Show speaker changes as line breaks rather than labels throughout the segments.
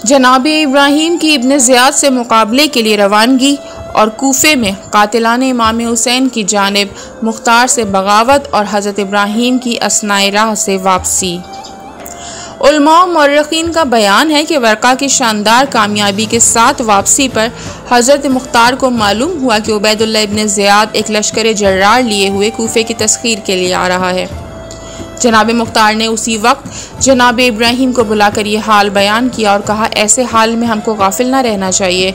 जनाब इब्राहीम की इब्न ज़ियाद से मुकाबले के लिए रवानगी और कूफे में कातिलाने इमाम हुसैन की जानिब मुख्तार से बगावत और हज़रत इब्राहीम की असनाए राह से वापसी। उलमा और मौरख़ीन का बयान है कि वर्क़ा की शानदार कामयाबी के साथ वापसी पर हज़रत मुख्तार को मालूम हुआ कि उबैदुल्लाह इब्न ज़ियाद एक लश्कर जर्रार लिए हुए कूफे की तस्खीर के लिए आ रहा है। जनाब मुख्तार ने उसी वक्त जनाब इब्राहीम को बुलाकर यह हाल बयान किया और कहा, ऐसे हाल में हमको गाफिल न रहना चाहिए,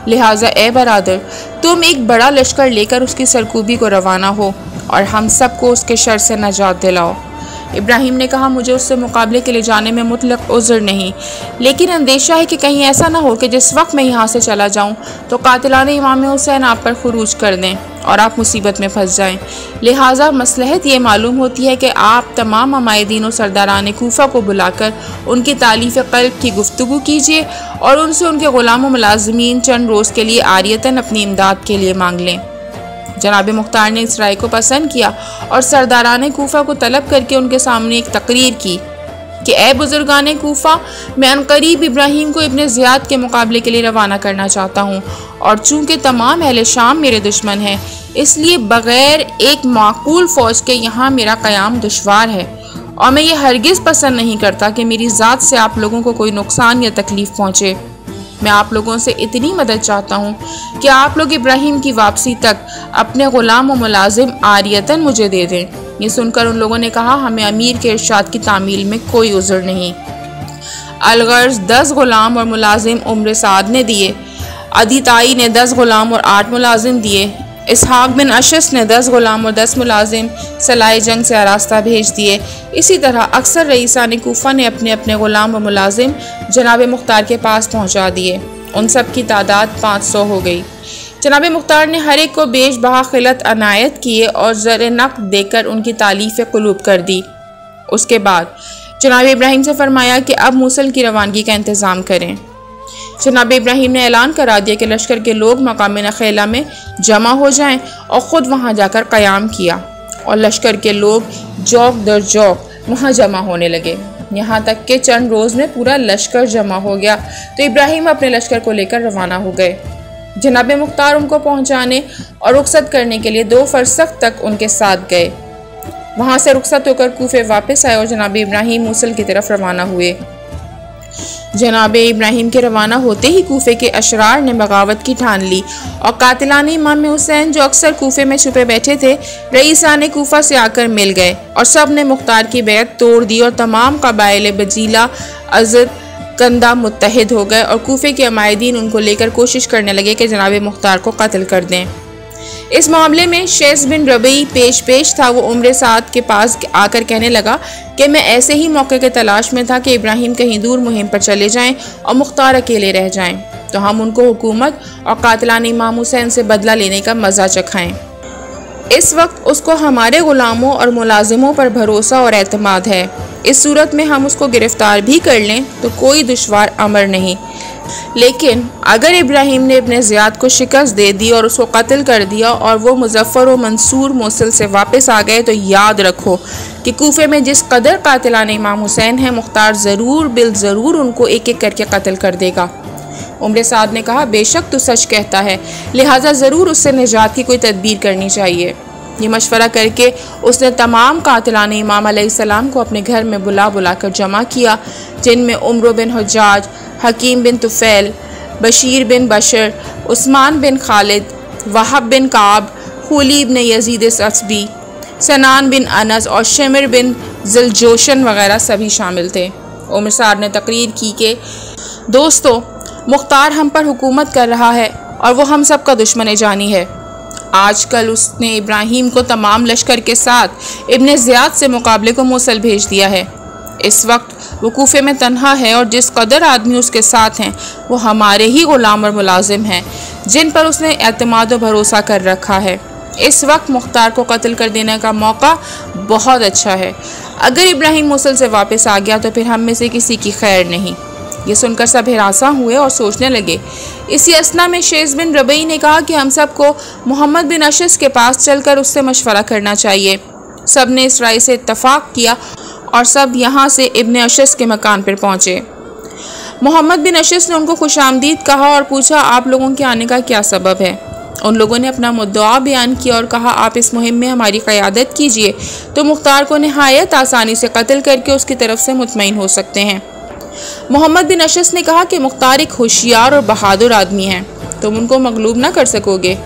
लिहाजा ए बरादर तुम एक बड़ा लश्कर लेकर उसकी सरकूबी को रवाना हो और हम सबको उसके शर से नजात दिलाओ। इब्राहीम ने कहा, मुझे उससे मुकाबले के लिए जाने में मुतलक उज़्र नहीं, लेकिन अंदेशा है कि कहीं ऐसा ना हो कि जिस वक्त मैं यहाँ से चला जाऊँ तो कातिलाने इमाम हुसैन आप पर खुरूज कर दें और आप मुसीबत में फंस जाएं। लिहाजा मसलहत ये मालूम होती है कि आप तमाम अमायदीन और सरदारान कूफा को बुलाकर उनकी तालीफ़ क़ल्ब की गुफ्तगू कीजिए और उनसे उनके ग़ुलाम व मुलाज़मीन चंद रोज़ के लिए आरियतन अपनी इमदाद के लिए मांग लें। जनाब मुख्तार ने इस राय को पसंद किया और सरदारान कूफा को तलब करके उनके सामने एक तकरीर की कि ए बुजुर्गान कूफा, मैं अनकरीब इब्राहीम को इब्न ज़ियाद के मुकाबले के लिए रवाना करना चाहता हूँ और चूँकि तमाम अहले शाम मेरे दुश्मन हैं, इसलिए बग़ैर एक माकूल फ़ौज के यहाँ मेरा क़याम दुश्वार है और मैं ये हरगिज़ पसंद नहीं करता कि मेरी ज़ात से आप लोगों को कोई नुकसान या तकलीफ़ पहुँचे। मैं आप लोगों से इतनी मदद चाहता हूँ कि आप लोग इब्राहीम की वापसी तक अपने ग़ुलाम व मुलाजिम आरियतन मुझे दे दें। ये सुनकर उन लोगों ने कहा, हमें अमीर के इरशाद की तामील में कोई उज़्र नहीं। अलगर्ज़ 10 ग़ुलाम और मुलाजिम उम्र साद ने दिए, अदिताई ने 10 ग़ुलाम और 8 मुलाजिम दिए, इसहाक बिन अशस ने 10 ग़ुलाम और 10 मुलाजिम सलाए जंग से आरास्ता भेज दिए। इसी तरह अक्सर रईसान कूफा ने अपने अपने ग़ुलाम व मुलाजिम जनाब मुख्तार के पास पहुँचा दिए। उन सब की तादाद 500 हो गई। जनाब मुख्तार ने हर एक को बेश बहा खिलत अनायत किए और ज़र नक़द देकर उनकी तालीफ़ क़ुलूब कर दी। उसके बाद जनाब इब्राहीम से फरमाया कि अब मूसल की रवानगी का इंतज़ाम करें। जनाब इब्राहीम ने ऐलान करा दिया कि लश्कर के लोग मकाम नखेला में जमा हो जाएं और ख़ुद वहाँ जाकर क़याम किया और लश्कर के लोग जौक दर जौक वहाँ जमा होने लगे, यहाँ तक कि चंद रोज़ में पूरा लश्कर जमा हो गया तो इब्राहीम अपने लश्कर को लेकर रवाना हो गए। जनाब मुख्तार उनको पहुँचाने और रुखसत करने के लिए 2 फरसख तक उनके साथ गए। वहाँ से रुखसत होकर कूफे वापस आए और जनाब इब्राहीम मूसल की तरफ रवाना हुए। जनाब इब्राहीम के रवाना होते ही कूफे के अशरार ने बगावत की ठान ली और कातिलाने इमाम हुसैन जो अक्सर कूफे में छुपे बैठे थे रईसान कूफा से आकर मिल गए और सब ने मुख्तार की बैत तोड़ दी और तमाम कबाइल बजीला अज़द कंदा मुत्तहिद हो गए और कूफे के अमायदीन उनको लेकर कोशिश करने लगे कि जनाब मुख्तार को कत्ल कर दें। इस मामले में शेस बिन रबी पेश था। वो उम्र साद के पास आकर कहने लगा कि मैं ऐसे ही मौके के तलाश में था कि इब्राहीम कहीं दूर मुहिम पर चले जाएं और मुख्तार अकेले रह जाएं, तो हम उनको हुकूमत और कातिलाने इमाम हुसैन से बदला लेने का मज़ा चखाएं। इस वक्त उसको हमारे ग़ुलामों और मुलाजिमों पर भरोसा और एतमाद है। इस सूरत में हम उसको गिरफ़्तार भी कर लें तो कोई दुश्वार अमर नहीं, लेकिन अगर इब्राहीम ने इब्न ज़ियाद को शिकस्त दे दी और उसको कत्ल कर दिया और वो मुज़फ़्फ़र व मंसूर मूसल से वापस आ गए तो याद रखो कि कूफे में जिस कदर कातिलाने इमाम हुसैन है, मुख्तार ज़रूर बिल ज़रूर उनको एक एक करके कत्ल कर देगा। उम्र साद ने कहा, बेशक तो सच कहता है, लिहाजा ज़रूर उससे निजात की कोई तदबीर करनी चाहिए। ये मशवरा करके उसने तमाम कातिलाने इमाम अलैहिस्सलाम को अपने घर में बुला कर जमा किया, जिनमें उमर बिन हुज्जाज, हकीम बिन तुफ़ैल, बशीर बिन बशर, उस्मान बिन खालिद, वहब बिन काब, खुली बिन यजीद असबी, सनान बिन अनस और शमर बिन ज़िलजोशन वगैरह सभी शामिल थे। उमर साद ने तकरीर की कि दोस्तों, मुख्तार हम पर हुकूमत कर रहा है और वो हम सब का दुश्मन जानी है। आजकल उसने इब्राहीम को तमाम लश्कर के साथ इब्न ज़ियाद से मुकाबले को मूसल भेज दिया है। इस वक्त वो कूफे में तन्हा है और जिस कदर आदमी उसके साथ हैं वो हमारे ही ग़ुलाम और मुलाजिम हैं, जिन पर उसने एतमाद और भरोसा कर रखा है। इस वक्त मुख्तार को कत्ल कर देने का मौका बहुत अच्छा है। अगर इब्राहीम मूसल से वापस आ गया तो फिर हम में से किसी की खैर नहीं। ये सुनकर सब हिरासा हुए और सोचने लगे। इसी असना में शेस बिन रबई ने कहा कि हम सबको मोहम्मद बिन अशस के पास चलकर उससे मशवरा करना चाहिए। सब ने इस राय से इत्तफाक किया और सब यहाँ से इब्न अशस के मकान पर पहुँचे। मोहम्मद बिन अशस ने उनको खुशामदीद कहा और पूछा, आप लोगों के आने का क्या सबब है। उन लोगों ने अपना मुद्दा बयान किया और कहा, आप इस मुहिम में हमारी क़यादत कीजिए तो मुख्तार को नहायत आसानी से कत्ल करके उसकी तरफ से मुतमईन हो सकते हैं। मोहम्मद बिन अशस ने कहा कि मुख्तार एक होशियार और बहादुर आदमी है, तुम उनको मगलूब ना कर सकोगे।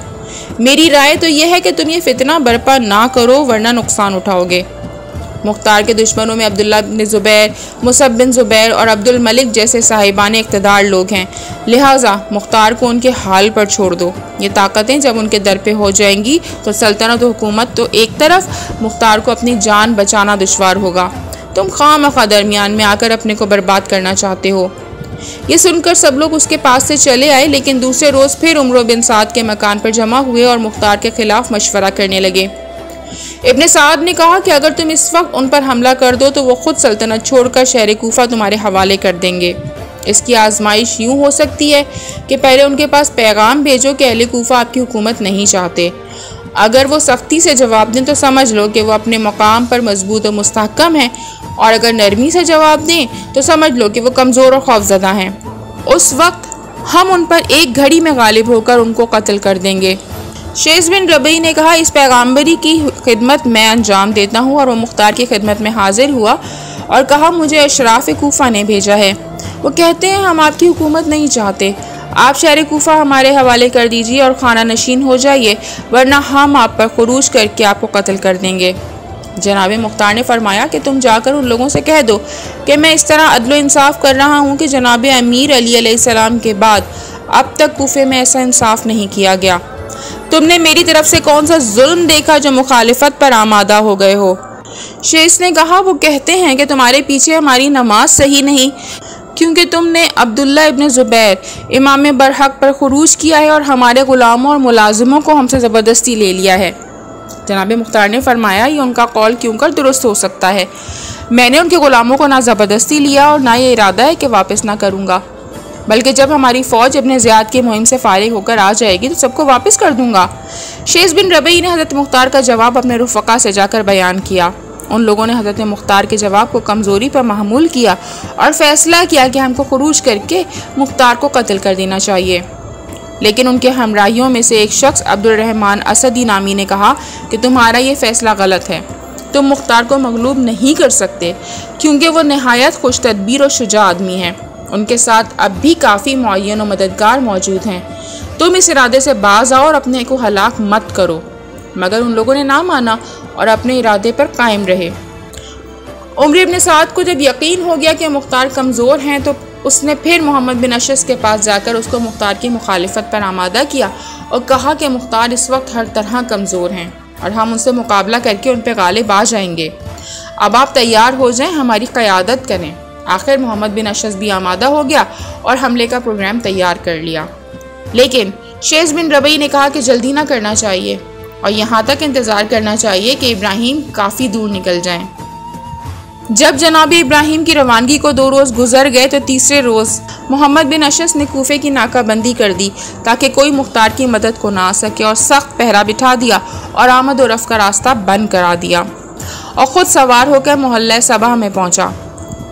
मेरी राय तो यह है कि तुम ये फितना बर्पा ना करो वरना नुकसान उठाओगे। मुख्तार के दुश्मनों में अब्दुल्ला बिन ज़ुबैर, मुसअब बिन ज़ुबैर और अब्दुल मलिक जैसे साहिबान इक़्तिदार लोग हैं, लिहाजा मुख्तार को उनके हाल पर छोड़ दो। ये ताकतें जब उनके दर पे हो जाएंगी तो सल्तनत और हुकूमत तो एक तरफ, मुख्तार को अपनी जान बचाना दुश्वार होगा। तुम खामखा दरमियान में आकर अपने को बर्बाद करना चाहते हो। ये सुनकर सब लोग उसके पास से चले आए, लेकिन दूसरे रोज़ फिर उमर बिन साद के मकान पर जमा हुए और मुख्तार के खिलाफ मशवरा करने लगे। इब्न साद ने कहा कि अगर तुम इस वक्त उन पर हमला कर दो तो वो खुद सल्तनत छोड़कर शहर कूफा तुम्हारे हवाले कर देंगे। इसकी आजमाइश यूँ हो सकती है कि पहले उनके पास पैगाम भेजो कि अहले कूफा आपकी हुकूमत नहीं चाहते। अगर वो सख्ती से जवाब दें तो समझ लो कि वो अपने मकाम पर मजबूत और मुस्तहकम हैं, और अगर नरमी से जवाब दें तो समझ लो कि वो कमज़ोर और खौफज़दा हैं। उस वक्त हम उन पर एक घड़ी में गालिब होकर उनको कत्ल कर देंगे। शेज़ बिन रबी ने कहा, इस पैगाम्बरी की खिदमत मैं अंजाम देता हूँ। और वो मुख्तार की खिदमत में हाजिर हुआ और कहा, मुझे अशराफ कूफा ने भेजा है। वो कहते हैं, हम आपकी हुकूमत नहीं चाहते, आप शहर कूफा हमारे हवाले कर दीजिए और खाना नशीन हो जाइए, वरना हम आप पर खुरूज करके आपको कत्ल कर देंगे। जनाब मुख्तार ने फरमाया कि तुम जाकर उन लोगों से कह दो कि मैं इस तरह अदल इंसाफ कर रहा हूँ कि जनाब अमीर अली अलैहिस्सलाम के बाद अब तक कूफे में ऐसा इंसाफ नहीं किया गया। तुमने मेरी तरफ से कौन सा जुल्म देखा जो मुखालिफत पर आमादा हो गए हो। शेष ने कहा, वो कहते हैं कि तुम्हारे पीछे हमारी नमाज सही नहीं, क्योंकि तुमने अब्दुल्ला इब्न ज़ुबैर इमाम बरहक पर खुरूज किया है और हमारे ग़ुलामों और मुलाजिमों को हमसे ज़बरदस्ती ले लिया है। जनाब मुख्तार ने फरमाया, ये उनका कौल क्यों कर दुरुस्त हो सकता है। मैंने उनके ग़ुलामों को ना ज़बरदस्ती लिया और ना ये इरादा है कि वापस ना करूँगा, बल्कि जब हमारी फ़ौज इब्न ज़ियाद की मुहिम से फारिग होकर आ जाएगी तो सबको वापस कर दूँगा। शेज़ बिन रबी ने हज़रत मुख्तार का जवाब अपने रुफ़क़ा से जाकर बयान किया। उन लोगों ने हज़रत मुख्तार के जवाब को कमज़ोरी पर महमूल किया और फ़ैसला किया कि हमको खुरूज करके मुख्तार को कत्ल कर देना चाहिए। लेकिन उनके हमराहियों में से एक शख्स अब्दुल रहमान असदी नामी ने कहा कि तुम्हारा ये फ़ैसला गलत है, तुम मुख्तार को मगलूब नहीं कर सकते, क्योंकि वो नहायत खुश तदबीर और शुजा आदमी हैं। उनके साथ अब भी काफ़ी मुअय्यन और मददगार मौजूद हैं। तुम इस इरादे से बाज आओ और अपने को हलाक मत करो। मगर उन लोगों ने ना माना और अपने इरादे पर कायम रहे। उमर इब्न साद को जब यकीन हो गया कि मुख्तार कमज़ोर हैं तो उसने फिर मोहम्मद बिन अशस के पास जाकर उसको मुख्तार की मुखालिफत पर आमादा किया और कहा कि मुख्तार इस वक्त हर तरह कमज़ोर हैं और हम उनसे मुकाबला करके उन पर गालिब आ जाएंगे। अब आप तैयार हो जाएं, हमारी क़यादत करें। आखिर मोहम्मद बिन अशस भी आमादा हो गया और हमले का प्रोग्राम तैयार कर लिया। लेकिन शेज़ बिन रबी ने कहा कि जल्दी ना करना चाहिए और यहाँ तक इंतज़ार करना चाहिए कि इब्राहिम काफ़ी दूर निकल जाएं। जब जनाब इब्राहिम की रवानगी को 2 रोज़ गुजर गए तो तीसरे रोज़ मोहम्मद बिन अशस ने कूफे की नाकाबंदी कर दी ताकि कोई मुख्तार की मदद को ना आ सके और सख्त पहरा बिठा दिया और आमद और रफ़्त का रास्ता बंद करा दिया और ख़ुद सवार होकर मोहल्ला सबा में पहुँचा।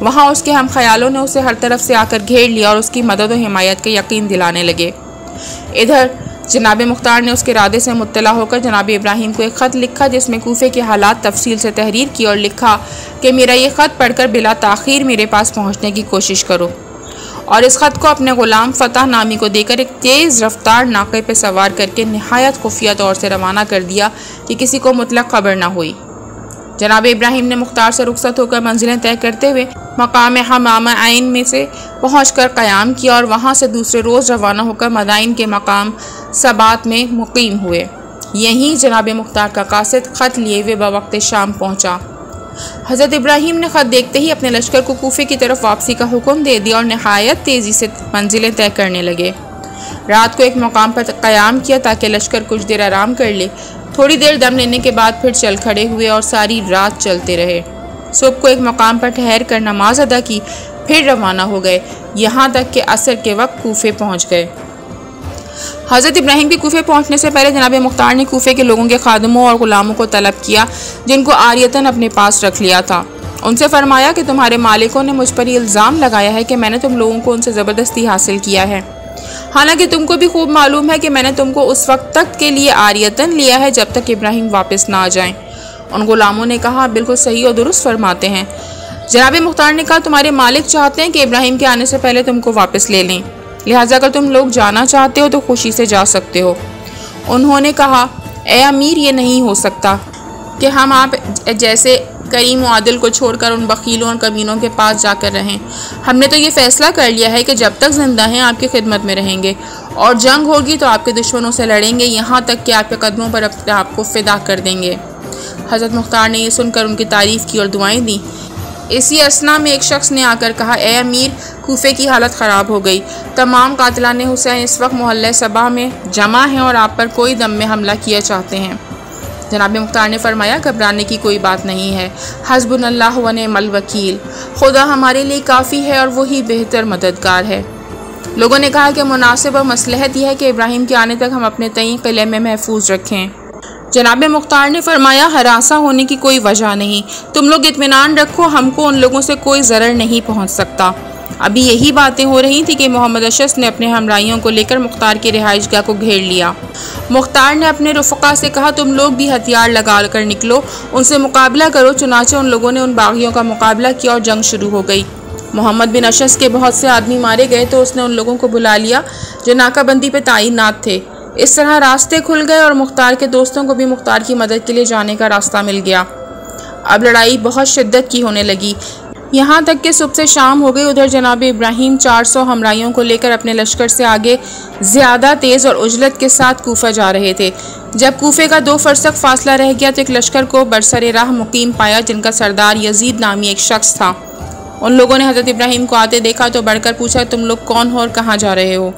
वहाँ उसके हम ख्यालों ने उसे हर तरफ से आकर घेर लिया और उसकी मदद और हिमायत का यकीन दिलाने लगे। इधर जनाब मुख्तार ने उसके इरादे से मुत्तला होकर जनाब इब्राहिम को एक ख़त लिखा जिसमें कूफे के हालात तफसील से तहरीर की और लिखा कि मेरा ये ख़त पढ़कर बिला ताख़ीर मेरे पास पहुँचने की कोशिश करो। और इस ख़त को अपने ग़ुलाम फ़तह नामी को देकर एक तेज़ रफ्तार नाक़े पर सवार करके नहायत खुफिया तौर से रवाना कर दिया कि किसी को मुतलक ख़बर न हुई। जनाब इब्राहिम ने मुख्तार से रुखसत होकर मंजिलें तय करते हुए मकाम हमामा आइन में से पहुँचकर क़याम किया और वहाँ से दूसरे रोज़ रवाना होकर मदाइन के मकाम सबात में मुकीम हुए। यहीं जनाब मुख्तार का कासिद ख़त लिए हुए बवक्त शाम पहुँचा। हज़रत इब्राहिम ने ख़त देखते ही अपने लश्कर को कूफे की तरफ वापसी का हुक्म दे दिया और नहायत तेज़ी से मंजिलें तय करने लगे। रात को एक मकाम पर क़याम किया ताकि लश्कर कुछ देर आराम कर ले। थोड़ी देर दम लेने के बाद फिर चल खड़े हुए और सारी रात चलते रहे। सुबह को एक मकाम पर ठहर कर नमाज अदा की, फिर रवाना हो गए, यहाँ तक कि असर के वक्त कूफे पहुँच गए। हज़रत इब्राहिम के कूफे पहुँचने से पहले जनाब मुख्तार ने कूफे के लोगों के खादमों और ग़ुलामों को तलब किया जिनको आरियतन अपने पास रख लिया था उनसे फरमाया कि तुम्हारे मालिकों ने मुझ पर ये इल्ज़ाम लगाया है कि मैंने तुम लोगों को उनसे ज़बरदस्ती हासिल किया है, हालांकि तुमको भी खूब मालूम है कि मैंने तुमको उस वक्त तक के लिए आरियतन लिया है जब तक इब्राहिम वापस ना आ जाएं। उन गुलामों ने कहा, बिल्कुल सही और दुरुस्त फरमाते हैं। जनाब मुख्तार ने कहा, तुम्हारे मालिक चाहते हैं कि इब्राहिम के आने से पहले तुमको वापस ले लें, लिहाजा अगर तुम लोग जाना चाहते हो तो खुशी से जा सकते हो। उन्होंने कहा, ए अमीर, ये नहीं हो सकता कि हम आप जैसे करीम आदिल को छोड़कर उन बखीलों और कमीनों के पास जाकर रहें। हमने तो ये फ़ैसला कर लिया है कि जब तक ज़िंदा हैं आपकी खिदमत में रहेंगे, और जंग होगी तो आपके दुश्मनों से लड़ेंगे, यहाँ तक कि आपके कदमों पर अपने आप को फ़िदा कर देंगे। हज़रत मुख्तार ने यह सुनकर उनकी तारीफ़ की और दुआएं दी। इसी असना में एक शख्स ने आकर कहा, ए अमीर, कूफे की हालत ख़राब हो गई। तमाम कातिलाने हुसैन इस वक्त मोहल्ले सबा में जमा हैं और आप पर कोई दम में हमला किया चाहते हैं। जनाब मुख्तार ने फरमाया, घबराने की कोई बात नहीं है। हस्बुनल्लाह व निअमल वकील, खुदा हमारे लिए काफ़ी है और वही बेहतर मददगार है। लोगों ने कहा कि मुनासिब और मसलहत यह है कि इब्राहिम के आने तक हम अपने तय किले में महफूज रखें। जनाब मुख्तार ने फरमाया, हरासा होने की कोई वजह नहीं, तुम लोग इत्मीनान रखो, हमको उन लोगों से कोई ज़रर नहीं पहुँच सकता। अभी यही बातें हो रही थी कि मोहम्मद अशस ने अपने हमराइयों को लेकर मुख्तार की रिहाइशगाह को घेर लिया। मुख्तार ने अपने रुफ़क़ा से कहा, तुम लोग भी हथियार लगा कर निकलो, उनसे मुकाबला करो। चुनाचे उन लोगों ने उन बागियों का मुकाबला किया और जंग शुरू हो गई। मोहम्मद बिन अशस के बहुत से आदमी मारे गए तो उसने उन लोगों को बुला लिया जो नाकाबंदी पर तैनात थे। इस तरह रास्ते खुल गए और मुख्तार के दोस्तों को भी मुख्तार की मदद के लिए जाने का रास्ता मिल गया। अब लड़ाई बहुत शिद्दत की होने लगी, यहाँ तक कि सुबह से शाम हो गई। उधर जनाब इब्राहिम 400 हमराइयों को लेकर अपने लश्कर से आगे ज़्यादा तेज़ और उजलत के साथ कूफा जा रहे थे। जब कूफे का 2 फरसख फासला रह गया तो एक लश्कर को बरसरे राह मुकीम पाया, जिनका सरदार यजीद नामी एक शख्स था। उन लोगों ने हज़रत इब्राहिम को आते देखा तो बढ़कर पूछा, तुम लोग कौन हो और कहाँ जा रहे हो?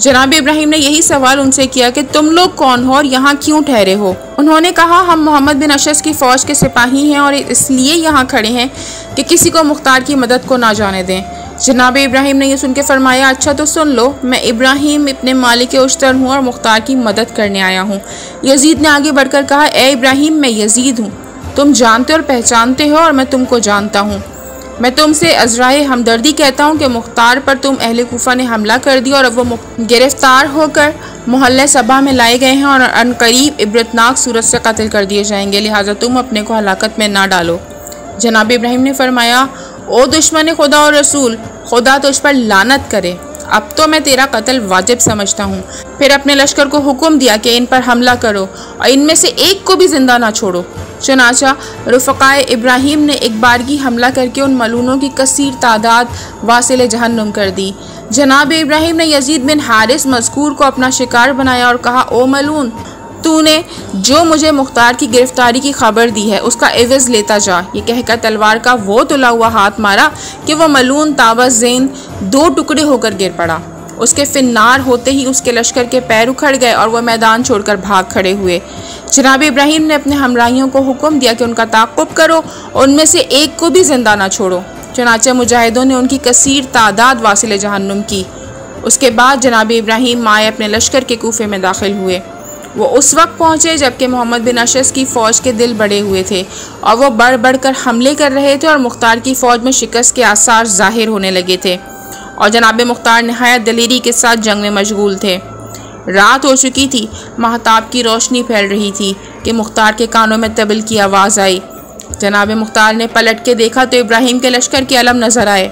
जनाब इब्राहिम ने यही सवाल उनसे किया कि तुम लोग कौन हो और यहाँ क्यों ठहरे हो? उन्होंने कहा, हम मोहम्मद बिन अशस की फ़ौज के सिपाही हैं और इसलिए यहाँ खड़े हैं कि किसी को मुख्तार की मदद को ना जाने दें। जनाब इब्राहिम ने यह सुन के फरमाया, अच्छा तो सुन लो, मैं इब्राहिम इब्ने मालिक उश्तर हूँ और मुख्तार की मदद करने आया हूँ। यजीद ने आगे बढ़कर कहा, ए इब्राहिम, मैं यजीद हूँ, तुम जानते और पहचानते हो और मैं तुमको जानता हूँ। मैं तुमसे अज़राए हमदर्दी कहता हूँ कि मुख्तार पर तुम अहले कूफा ने हमला कर दिया और अब वो गिरफ्तार होकर मोहल्ले सबा में लाए गए हैं और अनकरीब इबरतनाक सूरत से कत्ल कर दिए जाएंगे, लिहाजा तुम अपने को हलाकत में ना डालो। जनाब इब्राहिम ने फरमाया, ओ दुश्मन खुदा और रसूल, खुदा तुझ पर लानत करे, अब तो मैं तेरा कत्ल वाजिब समझता हूँ। फिर अपने लश्कर को हुक्म दिया कि इन पर हमला करो और इनमें से एक को भी जिंदा ना छोड़ो। चुनाचा रुफ़क़ाए इब्राहिम ने एक बारगी हमला करके उन मलूनों की कसीर तादाद वासिल जहन्नुम कर दी। जनाब इब्राहिम ने यजीद बिन हारिस मज़कूर को अपना शिकार बनाया और कहा, ओ मलून, तूने जो मुझे मुख्तार की गिरफ्तारी की खबर दी है उसका एवज़ लेता जा। ये कहकर तलवार का वो तुला हुआ हाथ मारा कि वह मलून ताबज़ेन 2 टुकड़े होकर गिर पड़ा। उसके फिन्नार होते ही उसके लश्कर के पैर उखड़ गए और वह मैदान छोड़कर भाग खड़े हुए। जनाब इब्राहिम ने अपने हमराहियों को हुक्म दिया कि उनका ताक़ुब करो और उनमें से एक को भी जिंदा ना छोड़ो। चुनाचे मुजाहिदों ने उनकी कसीर तादाद वासिल जहन्नुम की। उसके बाद जनाब इब्राहिम आए अपने लश्कर के कूफे में दाखिल हुए। वो उस वक्त पहुँचे जबकि मोहम्मद बिन अशस की फ़ौज के दिल बढ़े हुए थे और वह बढ़ बढ़ कर हमले कर रहे थे और मुख्तार की फ़ौज में शिकस्त के आसार ज़ाहिर होने लगे थे और जनाब मुख्तार नहायत दलेरी के साथ जंग में मशगूल थे। रात हो चुकी थी, महताब की रोशनी फैल रही थी कि मुख्तार के कानों में तबल की आवाज़ आई। जनाब मुख्तार ने पलट के देखा तो इब्राहिम के लश्कर के अलम नज़र आए।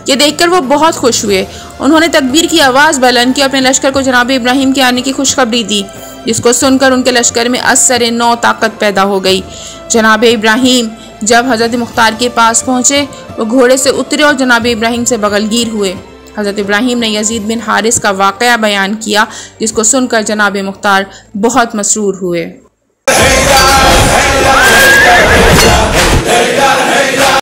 ये देखकर वो बहुत खुश हुए। उन्होंने तकबीर की आवाज़ बुलंद की, अपने लश्कर को जनाब इब्राहिम के आने की खुशखबरी दी, जिसको सुनकर उनके लश्कर में असर नौ ताकत पैदा हो गई। जनाब इब्राहिम जब हज़रत मुख्तार के पास पहुँचे, वो घोड़े से उतरे और जनाब इब्राहिम से बगलगीर हुए। हज़रत इब्राहिम ने यजीद बिन हारिस का वाक़या बयान किया, जिसको सुनकर जनाब मुख्तार बहुत मसरूर हुए।